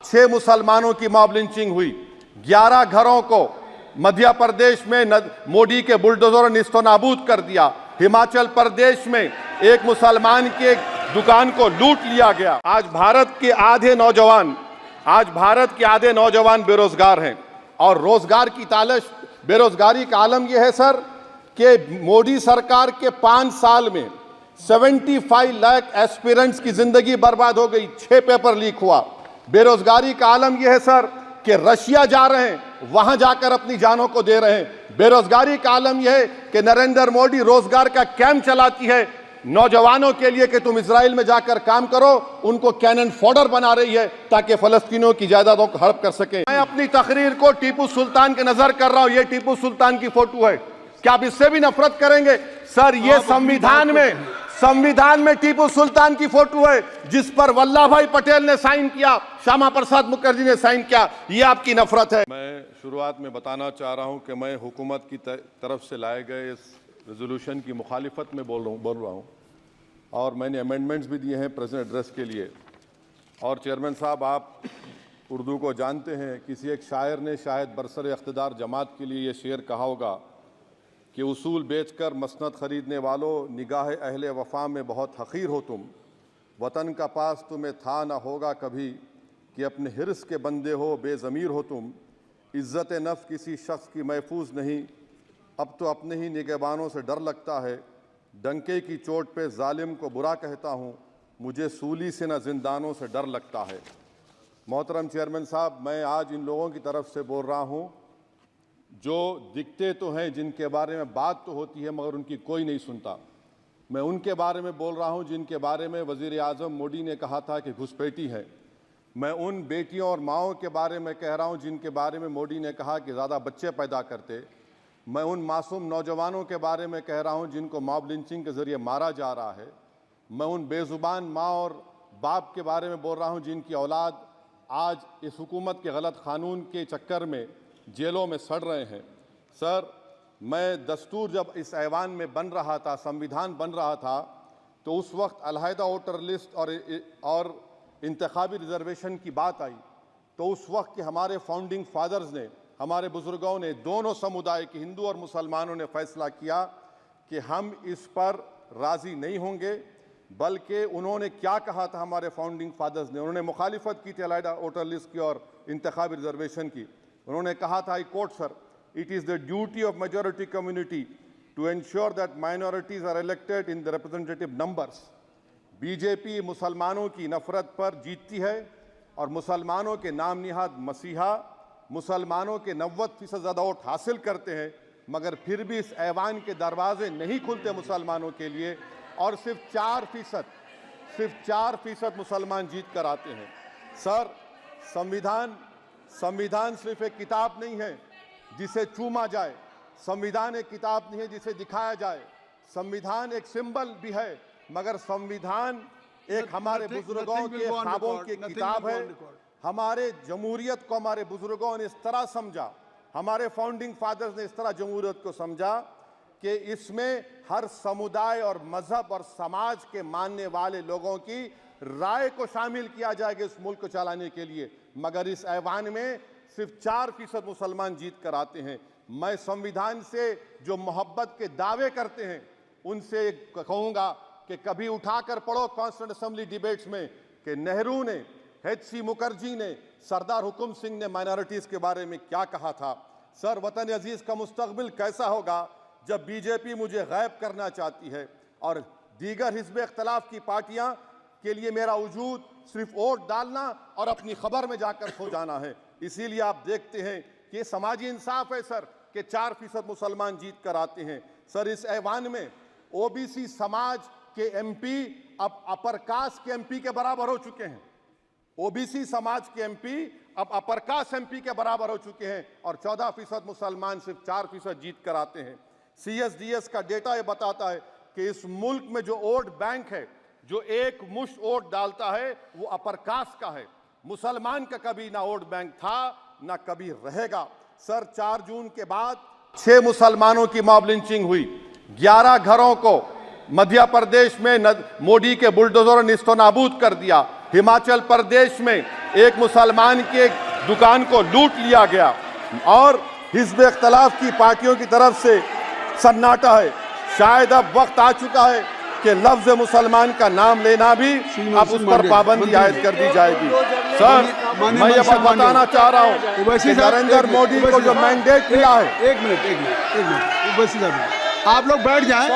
6 मुसलमानों की mob lynching हुई, 11 घरों को मध्य प्रदेश में मोदी के बुलडोजर ने निस्तनाबूद कर दिया। हिमाचल प्रदेश में एक मुसलमान की एक दुकान को लूट लिया गया। आज भारत के आधे नौजवान बेरोजगार हैं और रोजगार की तालाश, बेरोजगारी का आलम यह है सर कि मोदी सरकार के 5 साल में 75 लाख एस्पिरेंट्स की जिंदगी बर्बाद हो गई। 6 पेपर लीक हुआ। बेरोजगारी का आलम यह है सर कि रशिया जा रहे हैं, वहां जाकर अपनी जानों को दे रहे हैं। बेरोजगारी का आलम यह है कि नरेंद्र मोदी रोजगार का कैंप चलाती है नौजवानों के लिए कि तुम इजराइल में जाकर काम करो, उनको कैनन फॉडर बना रही है ताकि फलस्तीनियों की जायदादों को हड़प कर सके। मैं अपनी तकरीर को टीपू सुल्तान के नजर कर रहा हूं। यह टीपू सुल्तान की फोटो है। क्या आप इससे भी नफरत करेंगे सर? ये संविधान में टीपू सुल्तान की फोटो है जिस पर वल्लभ भाई पटेल ने साइन किया, श्यामा प्रसाद मुखर्जी ने साइन किया। ये आपकी नफरत है। मैं शुरुआत में बताना चाह रहा हूं कि मैं हुकूमत की तरफ से लाए गए इस रेजोल्यूशन की मुखालिफत में बोल रहा हूं और मैंने अमेंडमेंट्स भी दिए हैं प्रेजेंट एड्रेस के लिए। और चेयरमैन साहब, आप उर्दू को जानते हैं। किसी एक शायर ने शायद बरसर इख्तिदार जमात के लिए ये शेर कहा होगा कि उसूल बेचकर मसनद खरीदने वालों, निगाह अहले वफा में बहुत हक़ीर हो तुम। वतन का पास तुम्हें था न होगा कभी कि अपने हिर्स के बंदे हो, बेज़मीर हो तुम। इज़्ज़त नफ्स किसी शख्स की महफूज नहीं, अब तो अपने ही निगहबानों से डर लगता है। डंके की चोट पे जालिम को बुरा कहता हूँ, मुझे सूली से न जिंदानों से डर लगता है। मोहतरम चेयरमैन साहब, मैं आज इन लोगों की तरफ से बोल रहा हूँ जो दिखते तो हैं, जिनके बारे में बात तो होती है मगर उनकी कोई नहीं सुनता। मैं उनके बारे में बोल रहा हूँ जिनके बारे में वज़ीर आज़म मोदी ने कहा था कि घुसपैठी है। मैं उन बेटियों और माओं के बारे में कह रहा हूँ जिनके बारे में मोदी ने कहा कि ज़्यादा बच्चे पैदा करते। मैं उन मासूम नौजवानों के बारे में कह रहा हूँ जिनको मॉब लिंचिंग के ज़रिए मारा जा रहा है। मैं उन बेज़ुबान माँ और बाप के बारे में बोल रहा हूँ जिनकी औलाद आज इस हुकूमत के गलत कानून के चक्कर में जेलों में सड़ रहे हैं। सर, मैं दस्तूर जब इस ऐवान में बन रहा था, संविधान बन रहा था, तो उस वक्त अलहदा वोटर लिस्ट और इंतखाबी रिजर्वेशन की बात आई तो उस वक्त के हमारे फाउंडिंग फादर्स ने, हमारे बुजुर्गों ने, दोनों समुदाय के हिंदू और मुसलमानों ने फैसला किया कि हम इस पर राज़ी नहीं होंगे। बल्कि उन्होंने क्या कहा था हमारे फाउंडिंग फादर्स ने? उन्होंने मुखालिफत की थी अलहदा वोटर लिस्ट की और इंतखाबी रिजर्वेशन की। उन्होंने कहा था, I quote sir, it is the duty of majority community to ensure that minorities are elected in the representative numbers. BJP मुसलमानों की नफरत पर जीतती है और मुसलमानों के नाम निहाद मसीहा मुसलमानों के 90% ज़्यादा वोट हासिल करते हैं, मगर फिर भी इस ऐवान के दरवाजे नहीं खुलते मुसलमानों के लिए और सिर्फ 4% मुसलमान जीत कर आते हैं। सर, संविधान सिर्फ एक किताब नहीं है जिसे चूमा जाए। संविधान एक किताब नहीं है जिसे दिखाया जाए। संविधान एक सिंबल भी है, मगर संविधान एक हमारे बुजुर्गों के ख्वाबों की किताब है। हमारे जमहूरियत को हमारे बुजुर्गों ने इस तरह समझा, हमारे फाउंडिंग फादर्स ने इस तरह जमहूरियत को समझा कि इसमें हर समुदाय और मजहब और समाज के मानने वाले लोगों की राय को शामिल किया जाएगा इस मुल्क को चलाने के लिए। मगर इस ऐवान में सिर्फ 4% मुसलमान जीत कर आते हैं। मैं संविधान से जो मोहब्बत के दावे करते हैं उनसे कहूँगा कि कभी उठाकर पढ़ो कॉन्स्टिट्यूएंट असेंबली डिबेट्स में कि नेहरू ने, HC मुखर्जी ने, सरदार हुकुम सिंह ने माइनॉरिटीज़ के बारे में क्या कहा था। सर, वतन अजीज़ का मुस्तकबिल कैसा होगा जब बीजेपी मुझे गायब करना चाहती है और दीगर हिज़्ब इख्तिलाफ की पार्टियां के लिए मेरा वजूद सिर्फ वोट डालना और अपनी खबर में जाकर सो जाना है। इसीलिए आप देखते हैं कि समाजी इंसाफ है सर कि 4% मुसलमान जीत कर आते हैं। सर, इस ऐवान में OBC समाज के MP अब अपर कास्ट के MP के बराबर हो चुके हैं। OBC समाज के MP अब अपर कास्ट MP के बराबर हो चुके हैं और 14% मुसलमान सिर्फ 4% जीत कर आते हैं। CSDS का डेटा ये बताता है कि इस मुल्क में जो वोट बैंक है, जो एक मुश्त वोट डालता है, वो अपर कास्ट का है। मुसलमान का कभी ना वोट बैंक था ना कभी रहेगा। सर, 4 जून के बाद 6 मुसलमानों की मॉब लिंचिंग हुई, 11 घरों को मध्य प्रदेश में मोदी के बुलडोजर ने निस्तनाबूद कर दिया। हिमाचल प्रदेश में एक मुसलमान की एक दुकान को लूट लिया गया और हिज़्ब इख्तिलाफ की पार्टियों की तरफ से सन्नाटा है। शायद अब वक्त आ चुका है कि लफ्ज़ मुसलमान का नाम लेना भी अब उस पर पाबंदी आयद कर दी जाएगी। सर, मैं ये बात बताना चाह रहा हूँ कि नरेंद्र मोदी को जो मैंडेट मिला है। एक मिनट आप लोग बैठ जाएं,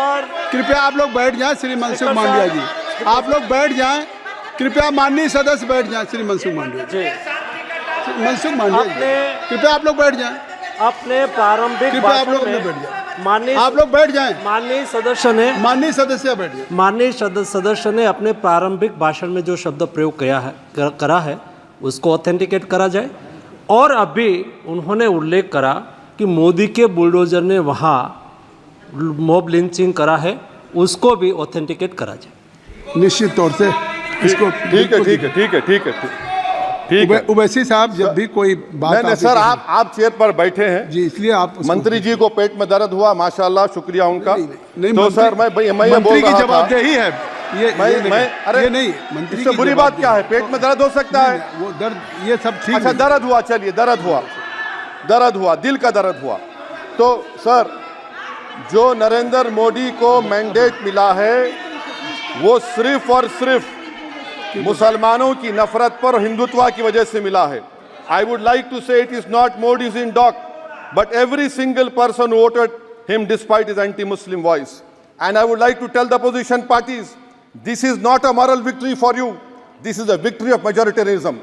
कृपया आप लोग बैठ जाएं। श्री मनसुख मांडविया जी, आप लोग बैठ जाएं, कृपया माननीय सदस्य बैठ जाएं। श्री मनसुख मांडविया जी, मनसुख मांडविया जी, कृपया आप लोग बैठ जाएं। अपने प्रारंभिक आप लोग भाषण बैठ जाएं, माननीय आप लोग बैठ जाएं। माननीय सदस्य ने बैठ जाएं। माननीय सदस्य ने अपने प्रारंभिक भाषण में जो शब्द प्रयोग करा है उसको ऑथेंटिकेट करा जाए। और अभी उन्होंने उल्लेख करा कि मोदी के बुलडोजर ने वहाँ मॉब लिंचिंग करा है, उसको भी ऑथेंटिकेट करा जाए। निश्चित तौर से इसको ठीक है। उवैसी साहब, जब भी कोई बात नहीं सर, आप चेयर पर बैठे हैं जी, इसलिए आप मंत्री जी को पेट में दर्द हुआ, माशाल्लाह, शुक्रिया उनका। नहीं, तो सर मैं ये बोल रहा था, जवाबदेही है अरे ये नहीं, मंत्री इससे बुरी बात क्या है? पेट में दर्द हो सकता है, वो दर्द ये सब ठीक। अच्छा, दर्द हुआ, चलिए दर्द हुआ, दिल का दर्द हुआ। तो सर, जो नरेंद्र मोदी को मैंडेट मिला है वो सिर्फ और सिर्फ मुसलमानों की नफरत पर हिंदुत्व की वजह से मिला है। I would like to say it is not Modi's in dock but every single person voted him despite his anti Muslim voice. And I would like to tell the opposition parties, this is not a moral victory for you, this is a victory of majoritarianism.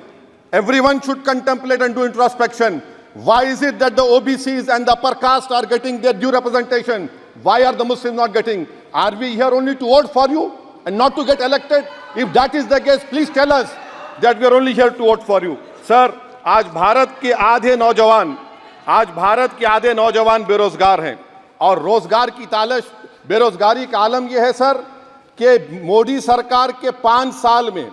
Everyone should contemplate and do introspection. Why is it that the OBCs and the upper caste are getting their due representation? Why are the Muslims not getting? Are we here only to vote for you and not to get elected? If that is the case, please tell us that we are only here to vote for you. Sir, आज भारत के आधे नौजवान बेरोजगार हैं और रोजगार की तालाश, बेरोजगारी का आलम यह है सर कि मोदी सरकार के 5 साल में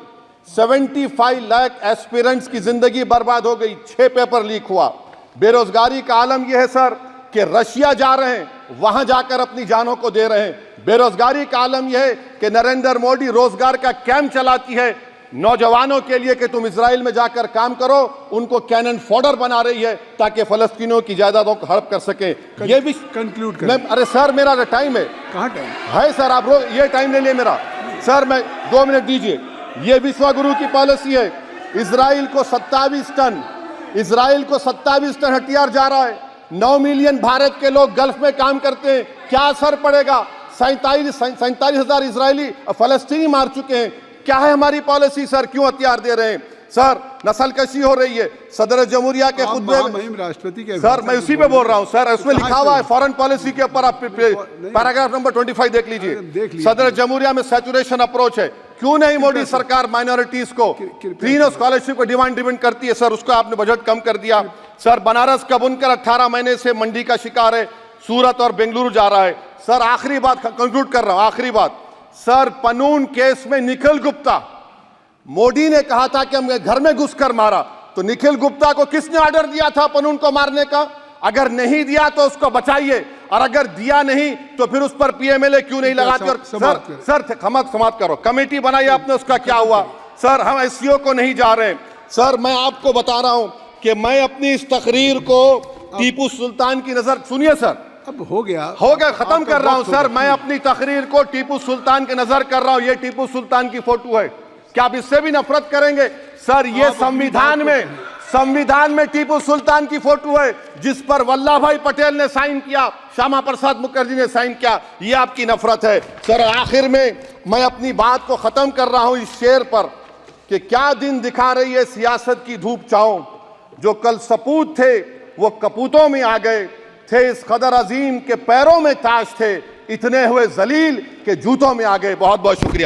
75 लाख एस्पिरेंट्स की जिंदगी बर्बाद हो गई, 6 पेपर लीक हुआ। बेरोजगारी का आलम यह है सर कि रशिया जा रहे हैं, वहां जाकर अपनी जानों को दे रहे हैं। बेरोजगारी का आलम यह है कि नरेंद्र मोदी रोजगार का कैंप चलाती है नौजवानों के लिए कि तुम इजराइल में जाकर काम करो, उनको कैनन फॉडर बना रही है ताकि फलस्तीनियों की जायदादों को हड़प कर सके। ये भी कंक्लूड कर। अरे सर, मेरा टाइम है। कहाँ टाइम है सर? आप ये टाइम ले लिए मेरा। सर, मैं 2 मिनट दीजिए। ये विश्वगुरु की पॉलिसी है। इजराइल को 27 टन हथियार जा रहा है। 9 मिलियन भारत के लोग गल्फ में काम करते हैं, क्या असर पड़ेगा? 47,000 इजरायली फलस्तीनी मार चुके हैं। क्या है हमारी पॉलिसी सर? क्यों हथियार दे रहे हैं सर? नस्लकशी हो रही है। सदर जमहूरिया के खुतबे में राष्ट्रपति के सर, मैं उसी पे बोल रहा हूं सर, उसमें लिखा हुआ है फॉरेन पॉलिसी के ऊपर, आप पैराग्राफ नंबर 25 देख लीजिए। सदर जमहूरिया में सैचुरेशन अप्रोच है। क्यों नहीं मोदी सरकार माइनॉरिटीज को तीनों स्कॉलरशिप को डिमांड करती है सर? उसको आपने बजट कम कर दिया। सर, बनारस का बुनकर 18 महीने से मंडी का शिकार है, सूरत और बेंगलुरु जा रहा है। सर, आखिरी बात कंक्लूड कर रहा हूं, आखिरी बात सर, पनून केस में निखिल गुप्ता, मोदी ने कहा था कि हम घर में घुसकर मारा, तो निखिल गुप्ता को किसने ऑर्डर दिया था पनून को मारने का? अगर नहीं दिया तो उसको बचाइए, और अगर दिया नहीं तो फिर उस पर पीएमएलए क्यों नहीं लगाते? और सर समाप्त करो। कमेटी बनाई आपने, उसका क्या हुआ? सर, हम एससीओ को नहीं जा रहे। सर, मैं आपको बता रहा हूं कि मैं अपनी इस तकरीर को टीपू सुल्तान की नजर, सुनिए सर, अब हो गया, खत्म कर रहा हूं सर। मैं अपनी तकरीर को टीपू सुल्तान की नजर कर रहा हूं। ये टीपू सुल्तान की फोटो है, क्या आप इससे भी नफरत करेंगे? सर, ये संविधान में टीपू सुल्तान की फोटो है जिस पर वल्लभ भाई पटेल ने साइन किया, श्यामा प्रसाद मुखर्जी ने साइन किया। ये आपकी नफरत है सर। आखिर में मैं अपनी बात को खत्म कर रहा हूं इस शेर पर कि क्या दिन दिखा रही है सियासत की धूप छांव, जो कल सपूत थे वो कपूतों में आ गए, थे इस कदर अजीम के पैरों में ताज थे, इतने हुए जलील के जूतों में आ गए। बहुत बहुत शुक्रिया।